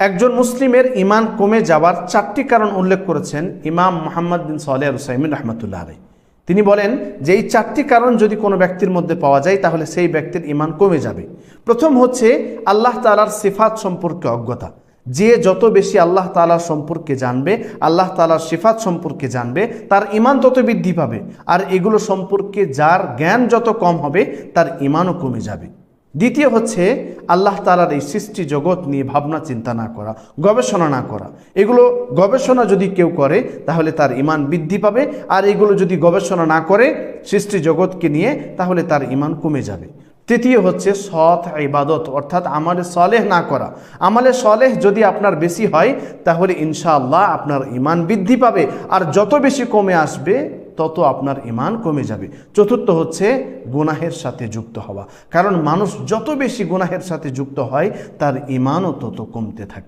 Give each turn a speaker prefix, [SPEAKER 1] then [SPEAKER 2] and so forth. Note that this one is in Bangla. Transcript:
[SPEAKER 1] একজন মুসলিমের ইমান কমে যাওয়ার 4টি কারণ উল্লেখ করেছেন ইমাম মুহাম্মদ বিন সালেহ আল উসাইমিন রাহমাতুল্লাহ আলাইহি। তিনি বলেন যে এই 4টি কারণ যদি কোনো ব্যক্তির মধ্যে পাওয়া যায় তাহলে সেই ব্যক্তির ইমান কমে যাবে। প্রথম হচ্ছে আল্লাহ তাআলার সিফাত সম্পর্কে অজ্ঞতা। যে যত বেশি আল্লাহ তাআলার সম্পর্কে জানবে, আল্লাহ তাআলার সিফাত সম্পর্কে জানবে, তার ইমান তত বৃদ্ধি পাবে। আর এগুলো সম্পর্কে যার জ্ঞান যত কম হবে তার ইমানও কমে যাবে। দ্বিতীয় হচ্ছে আল্লাহ তাআলার এই সৃষ্টি জগৎ নিয়ে ভাবনা চিন্তা না করা, গবেষণা না করা। এগুলো গবেষণা যদি কেউ করে তাহলে তার ইমান বৃদ্ধি পাবে, আর এগুলো যদি গবেষণা না করে সৃষ্টি জগৎকে নিয়ে তাহলে তার ইমান কমে যাবে। তৃতীয় হচ্ছে সৎ ইবাদত অর্থাৎ আমালে সলেহ না করা। আমালে সলেহ যদি আপনার বেশি হয় তাহলে ইনশাআল্লাহ আপনার ইমান বৃদ্ধি পাবে, আর যত বেশি কমে আসবে তত আপনার ইমান কমে যাবে। চতুর্থ হচ্ছে গুনাহের সাথে যুক্ত হওয়া, কারণ মানুষ যত বেশি গুনাহের সাথে যুক্ত হয় তার ইমানও তত কমতে থাকে।